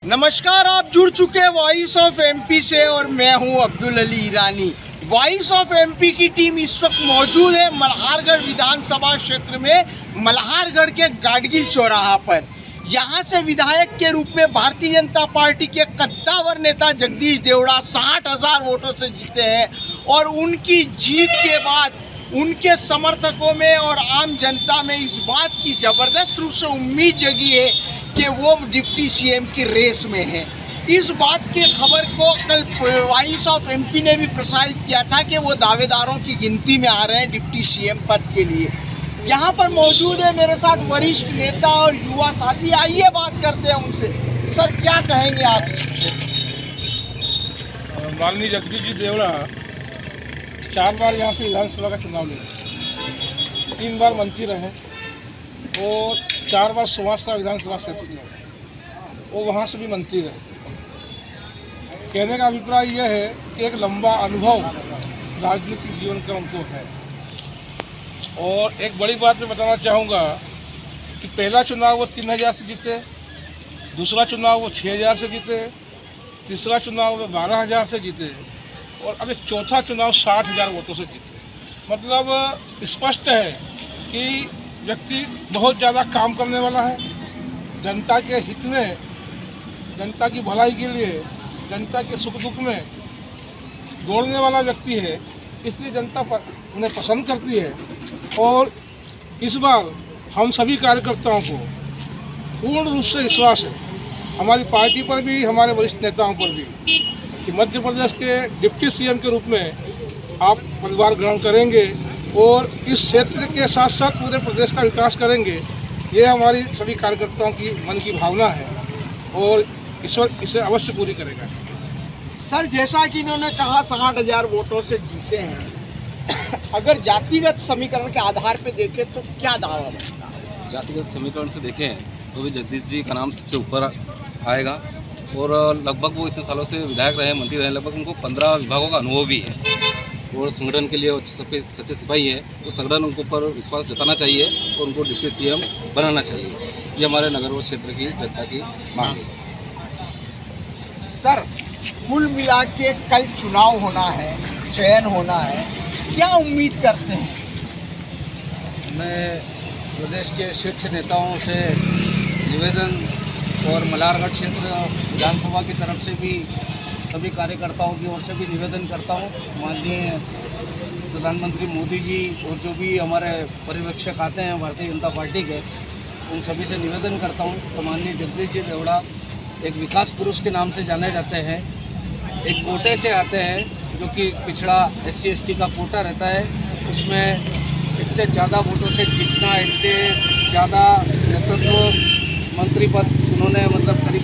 नमस्कार, आप जुड़ चुके वॉइस ऑफ एमपी से और मैं हूं अब्दुल अली ईरानी। वॉइस ऑफ एमपी की टीम इस वक्त मौजूद है मल्हारगढ़ विधानसभा क्षेत्र में, मल्हारगढ़ के गाडगिल चौराहा पर। यहां से विधायक के रूप में भारतीय जनता पार्टी के कद्दावर नेता जगदीश देवड़ा 60,000 वोटों से जीते हैं और उनकी जीत के बाद उनके समर्थकों में और आम जनता में इस बात की ज़बरदस्त रूप से उम्मीद जगी है कि वो डिप्टी सीएम की रेस में है। इस बात की खबर को कल वॉइस ऑफ एमपी ने भी प्रसारित किया था कि वो दावेदारों की गिनती में आ रहे हैं डिप्टी सीएम पद के लिए। यहाँ पर मौजूद है मेरे साथ वरिष्ठ नेता और युवा साथी, आइए बात करते हैं उनसे। सर, क्या कहेंगे आप इससे? माननीय जगदीश जी देवड़ा 4 बार यहाँ से विधानसभा का चुनाव लड़े, 3 बार मंत्री रहे और 4 बार सुभाषा विधानसभा क्षेत्र में वो वहाँ से भी मंत्री रहे। कहने का अभिप्राय यह है कि एक लंबा अनुभव राजनीतिक जीवन का उनको है। और एक बड़ी बात मैं बताना चाहूँगा कि पहला चुनाव वो 3,000 से जीते, दूसरा चुनाव वो 6,000 से जीते, तीसरा चुनाव वो 12,000 से जीते और अभी चौथा चुनाव 60,000 वोटों से जीते। मतलब स्पष्ट है कि व्यक्ति बहुत ज़्यादा काम करने वाला है, जनता के हित में, जनता की भलाई के लिए, जनता के सुख दुख में दौड़ने वाला व्यक्ति है। इसलिए जनता उन्हें पसंद करती है और इस बार हम सभी कार्यकर्ताओं को पूर्ण रूप से विश्वास है, हमारी पार्टी पर भी, हमारे वरिष्ठ नेताओं पर भी, कि मध्य प्रदेश के डिप्टी सीएम के रूप में आप पदभार ग्रहण करेंगे और इस क्षेत्र के साथ साथ पूरे प्रदेश का विकास करेंगे। ये हमारी सभी कार्यकर्ताओं की मन की भावना है और ईश्वर इसे अवश्य पूरी करेगा। सर, जैसा कि इन्होंने कहा 60,000 वोटों से जीते हैं, अगर जातिगत समीकरण के आधार पर देखें तो क्या दावा बनता है? जातिगत समीकरण से देखें तो भी जगदीश जी का नाम सबसे ऊपर आएगा और लगभग वो इतने सालों से विधायक रहे, मंत्री रहे, लगभग उनको 15 विभागों का अनुभव भी है और संगठन के लिए वो सच्चे सिपाही है। तो संगठन उनको ऊपर विश्वास जताना चाहिए और उनको डिप्टी सीएम बनाना चाहिए। ये हमारे नगर व क्षेत्र की जनता की मांग है। सर, कुल मिला के कल चुनाव होना है, चयन होना है, क्या उम्मीद करते हैं? मैं प्रदेश के शीर्ष नेताओं से निवेदन और मल्हारगढ़ क्षेत्र विधानसभा की तरफ से भी सभी कार्यकर्ताओं की ओर से भी निवेदन करता हूं, माननीय प्रधानमंत्री मोदी जी और जो भी हमारे पर्यवेक्षक आते हैं भारतीय जनता पार्टी के, उन सभी से निवेदन करता हूं तो माननीय जगदीश जी देवड़ा एक विकास पुरुष के नाम से जाने जाते हैं, एक कोटे से आते हैं जो कि पिछड़ा SC/ST का कोटा रहता है, उसमें इतने ज़्यादा वोटों से जीतना, इतने ज़्यादा नेतृत्व मंत्री पद उन्होंने मतलब करीब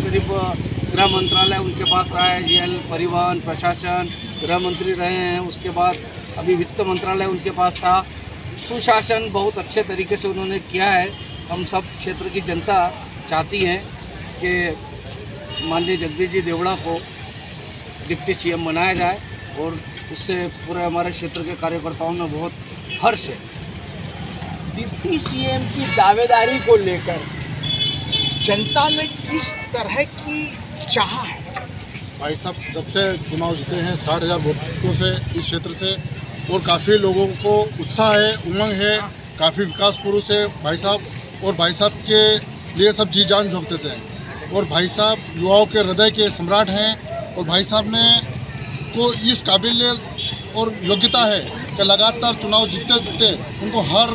गृह मंत्रालय उनके पास रहा है, जेल, परिवहन, प्रशासन, गृह मंत्री रहे हैं, उसके बाद अभी वित्त मंत्रालय उनके पास था। सुशासन बहुत अच्छे तरीके से उन्होंने किया है। हम सब क्षेत्र की जनता चाहती है कि माननीय जगदीश जी देवड़ा को डिप्टी सीएम बनाया जाए और उससे पूरे हमारे क्षेत्र के कार्यकर्ताओं में बहुत हर्ष है। डिप्टी सीएम की दावेदारी को लेकर जनता में किस तरह की चाह है? भाई साहब, जब से चुनाव जीते हैं 60,000 वोटों से इस क्षेत्र से और काफ़ी लोगों को उत्साह है, उमंग है, काफ़ी विकास पुरुष है भाई साहब। और भाई साहब के लिए सब जी जान झोंक देते हैं और भाई साहब युवाओं के हृदय के सम्राट हैं और भाई साहब ने को इस काबिलियत और योग्यता है कि लगातार चुनाव जीतते जीतते उनको हर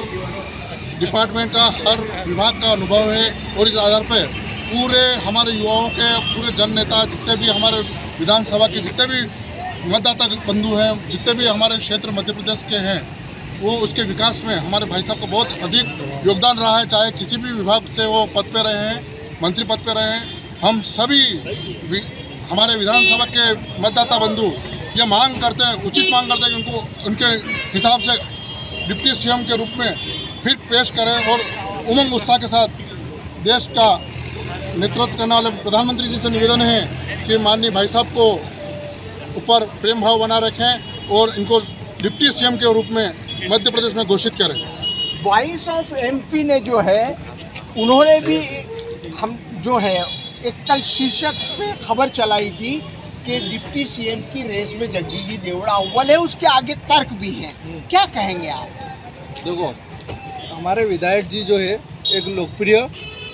डिपार्टमेंट का, हर विभाग का अनुभव है और इस आधार पर पूरे हमारे युवाओं के, पूरे जन नेता, जितने भी हमारे विधानसभा के जितने भी मतदाता बंधु हैं, जितने भी हमारे क्षेत्र मध्य प्रदेश के हैं, वो उसके विकास में हमारे भाई साहब को बहुत अधिक योगदान रहा है। चाहे किसी भी विभाग से वो पद पे रहे हैं, मंत्री पद पे रहे हैं, हम सभी हमारे विधानसभा के मतदाता बंधु ये मांग करते हैं, उचित मांग करते हैं कि उनको उनके हिसाब से डिप्टी सीएम के रूप में फिर पेश करें और उमंग उत्साह के साथ देश का नेतृत्व करने वाले प्रधानमंत्री जी से निवेदन है कि माननीय भाई साहब को ऊपर प्रेम भाव बना रखें और इनको डिप्टी सीएम के रूप में मध्य प्रदेश में घोषित करें। वॉइस ऑफ एमपी ने जो है, उन्होंने भी हम जो है एक कल शीर्षक पे खबर चलाई थी कि डिप्टी सीएम की रेस में जगदीश जी देवड़ा अव्वल है, उसके आगे तर्क भी हैं, क्या कहेंगे आप? देखो, हमारे विधायक जी जो है एक लोकप्रिय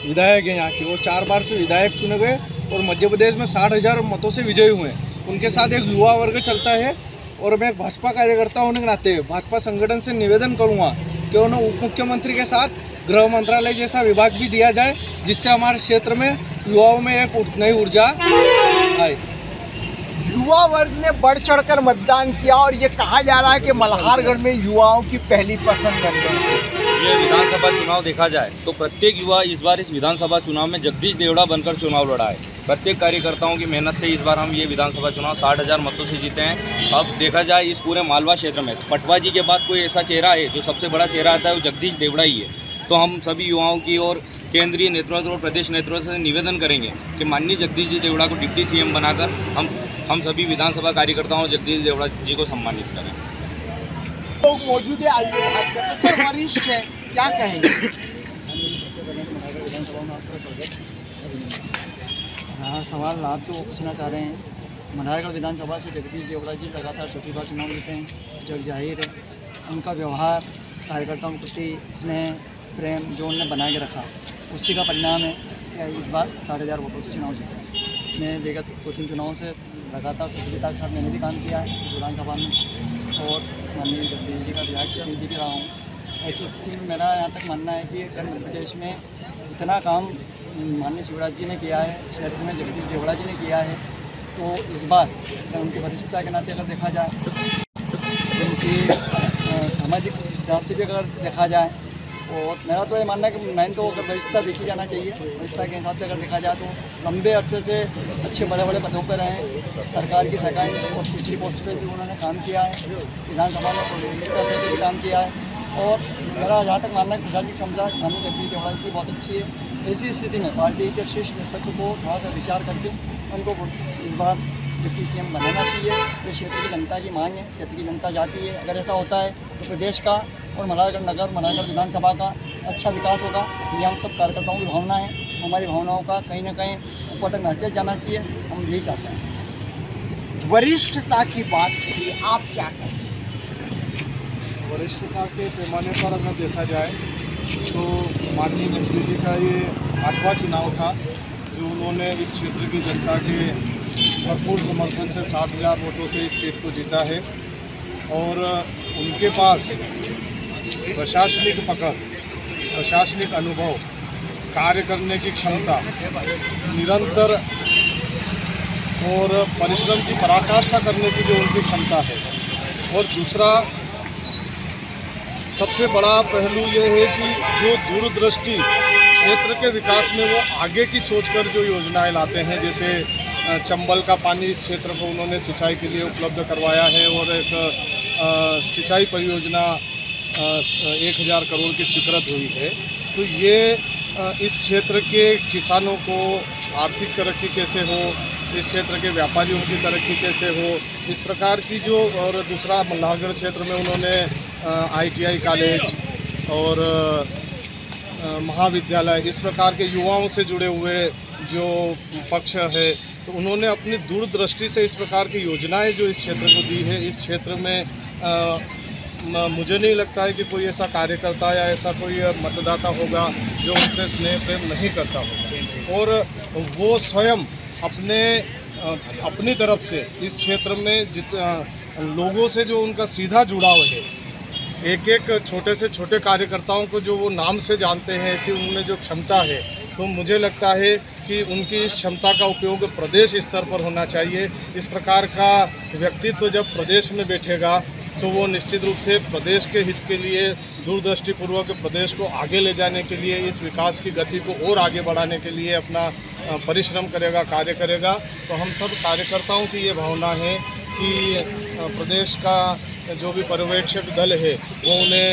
विधायक है यहाँ के, वो 4 बार से विधायक चुने गए और मध्य प्रदेश में 60,000 मतों से विजयी हुए हैं। उनके साथ एक युवा वर्ग चलता है और मैं एक भाजपा कार्यकर्ता होने के नाते भाजपा संगठन से निवेदन करूँगा कि उन्हें उप मुख्यमंत्री के साथ गृह मंत्रालय जैसा विभाग भी दिया जाए, जिससे हमारे क्षेत्र में युवाओं में एक नई ऊर्जा आए। युवा वर्ग ने बढ़ चढ़कर मतदान किया और ये कहा जा रहा है कि मल्हारगढ़ में युवाओं की पहली पसंद बन गई। ये विधानसभा चुनाव देखा जाए तो प्रत्येक युवा इस बार इस विधानसभा चुनाव में जगदीश देवड़ा बनकर चुनाव लड़ा है। प्रत्येक कार्यकर्ताओं की मेहनत से इस बार हम ये विधानसभा चुनाव 60,000 मतों से जीते हैं। अब देखा जाए इस पूरे मालवा क्षेत्र में पटवा जी के बाद कोई ऐसा चेहरा है जो सबसे बड़ा चेहरा आता है, वो जगदीश देवड़ा ही है। तो हम सभी युवाओं की और केंद्रीय नेतृत्व और प्रदेश नेतृत्व से निवेदन करेंगे कि माननीय जगदीश जी देवड़ा को डिप्टी सीएम बनाकर हम सभी विधानसभा कार्यकर्ताओं जगदीश देवड़ा जी को सम्मानित करें। लोग मौजूद है, आइए बात करते हैं। सर, वरिष्ठ है, क्या कहेंगे? हाँ, सवाल आप तो पूछना चाह रहे हैं। मल्हारगढ़ विधानसभा से जगदीश देवड़ा जी लगातार 6ठी बार चुनाव जीते हैं। जग जाहिर है उनका व्यवहार, कार्यकर्ताओं के प्रति स्नेह प्रेम जो उन्होंने बना के रखा, उसी का परिणाम है कि इस बार 60,000 वोटों से चुनाव जीते हैं। मैं विगत 2-3 चुनावों से लगातार सक्रियता के साथ मैंने भी काम किया है इस विधानसभा में और माननीय जगदीश जी का विधायक प्रतिनिधि भी रहा हूँ। ऐसी स्थिति में मेरा यहाँ तक मानना है कि अगर मध्य प्रदेश में इतना काम माननीय शिवराज जी ने किया है, क्षेत्र में जगदीश देवड़ा जी ने किया है, तो इस बार उनकी वरिष्ठता के नाते अगर देखा जाए, उनकी सामाजिक हिसाब से भी अगर देखा जाए, और मेरा तो ये मानना है कि मैंने तो अगर वरिष्ठता देखी जाना चाहिए। वरिष्ठता के हिसाब से अगर देखा जाए तो लंबे अरसे से अच्छे बड़े बड़े पदों पर रहे, सरकार की सरकारी और पिछली पोस्ट पर भी उन्होंने काम किया है, विधानसभा में प्रोडेशनता से भी काम किया है। और मेरा जहाँ तक मानना है गुजारने की क्षमता माननीय जगदीश देवड़ा जी बहुत अच्छी है। ऐसी स्थिति में पार्टी के शीर्ष नेतृत्व को थोड़ा सा विचार करके उनको इस बार डिप्टी सीएम बनाना चाहिए। ये क्षेत्र की जनता की मांग है, क्षेत्र की जनता चाहती है। अगर ऐसा होता है तो प्रदेश का और मल्हारगढ़ विधानसभा का अच्छा विकास होगा। ये हम सब कार्यकर्ताओं की भावना है। हमारी भावनाओं का कहीं ना कहीं ऊपर तक मैसेज जाना चाहिए, हम यही चाहते हैं। वरिष्ठता की बात की, आप क्या कहें? वरिष्ठता के पैमाने पर अगर देखा जाए तो माननीय जगदीश जी का ये 8वां चुनाव था जो उन्होंने इस क्षेत्र की जनता के भरपूर समर्थन से 60,000 वोटों से इस सीट को जीता है। और उनके पास प्रशासनिक पकड़, प्रशासनिक अनुभव, कार्य करने की क्षमता, निरंतर और परिश्रम की पराकाष्ठा करने की जो उनकी क्षमता है। और दूसरा सबसे बड़ा पहलू ये है कि जो दूरदृष्टि क्षेत्र के विकास में वो आगे की सोचकर जो योजनाएं लाते हैं, जैसे चंबल का पानी इस क्षेत्र को उन्होंने सिंचाई के लिए उपलब्ध करवाया है और एक सिंचाई परियोजना 1,000 करोड़ की स्वीकृत हुई है। तो ये इस क्षेत्र के किसानों को आर्थिक तरक्की कैसे हो, इस क्षेत्र के व्यापारियों की तरक्की कैसे हो, इस प्रकार की जो। और दूसरा मल्हारगढ़ क्षेत्र में उन्होंने ITI कॉलेज और महाविद्यालय, इस प्रकार के युवाओं से जुड़े हुए जो पक्ष है, तो उन्होंने अपनी दूरदृष्टि से इस प्रकार की योजनाएं जो इस क्षेत्र को दी है। इस क्षेत्र में मुझे नहीं लगता है कि कोई ऐसा कार्यकर्ता या ऐसा कोई मतदाता होगा जो उनसे स्नेह प्रेम नहीं करता होगा। और वो स्वयं अपनी तरफ से इस क्षेत्र में लोगों से जो उनका सीधा जुड़ाव है, एक एक छोटे से छोटे कार्यकर्ताओं को जो वो नाम से जानते हैं, ऐसी उनमें जो क्षमता है, तो मुझे लगता है कि उनकी इस क्षमता का उपयोग प्रदेश स्तर पर होना चाहिए। इस प्रकार का व्यक्तित्व जब प्रदेश में बैठेगा तो वो निश्चित रूप से प्रदेश के हित के लिए दूरदृष्टिपूर्वक प्रदेश को आगे ले जाने के लिए, इस विकास की गति को और आगे बढ़ाने के लिए अपना परिश्रम करेगा, कार्य करेगा। तो हम सब कार्यकर्ताओं की ये भावना है कि प्रदेश का जो भी पर्यवेक्षक दल है वो उन्हें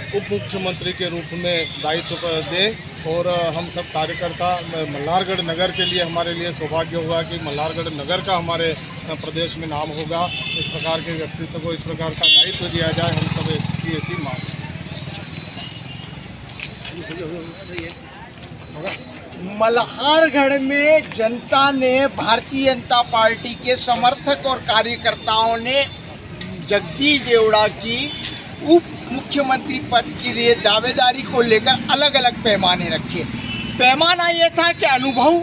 उप मुख्यमंत्री के रूप में दायित्व दें। और हम सब कार्यकर्ता, मल्हारगढ़ नगर के लिए हमारे लिए सौभाग्य हुआ कि मल्हारगढ़ नगर का हमारे प्रदेश में नाम होगा। इस प्रकार के व्यक्तित्व को इस प्रकार का दायित्व दिया जाए, हम सब इसकी ऐसी मांग है। मल्हारगढ़ में जनता ने, भारतीय जनता पार्टी के समर्थक और कार्यकर्ताओं ने जगदीश देवड़ा की उप मुख्यमंत्री पद के लिए दावेदारी को लेकर अलग अलग पैमाने रखे। पैमाना ये था कि अनुभव,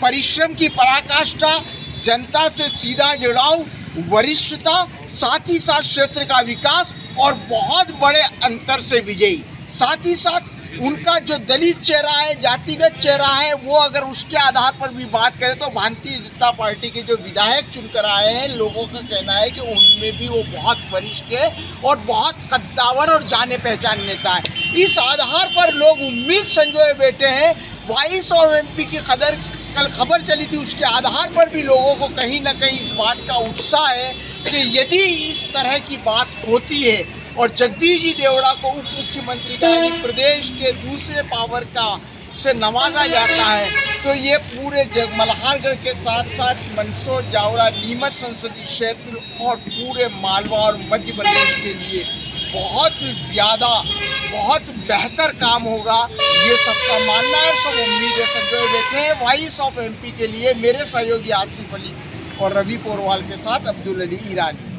परिश्रम की पराकाष्ठा, जनता से सीधा जुड़ाव, वरिष्ठता, साथ ही साथ क्षेत्र का विकास और बहुत बड़े अंतर से विजयी। साथ ही साथ उनका जो दलित चेहरा है, जातिगत चेहरा है, वो अगर उसके आधार पर भी बात करें तो भारतीय जनता पार्टी के जो विधायक चुनकर आए हैं, लोगों का कहना है कि उनमें भी वो बहुत वरिष्ठ है और बहुत कद्दावर और जाने पहचान नेता है। इस आधार पर लोग उम्मीद संजोए बैठे हैं। वॉइस ऑफ एमपी की कल खबर चली थी, उसके आधार पर भी लोगों को कहीं ना कहीं इस बात का उत्साह है कि यदि इस तरह की बात होती है और जगदीश जी देवड़ा को उप मुख्यमंत्री का, यानी प्रदेश के दूसरे पावर का से नवाजा जाता है, तो ये पूरे मल्हारगढ़ के साथ साथ मंदसौर, जावरा, नीमच संसदीय क्षेत्र और पूरे मालवा और मध्य प्रदेश के लिए बहुत ज़्यादा, बहुत बेहतर काम होगा, ये सबका मानना है। सब उम्मीद है, संजोए बैठे हैं। वॉइस ऑफ एमपी के लिए मेरे सहयोगी आसिफ अली और रवि पोरवाल के साथ अब्दुल अली ईरानी।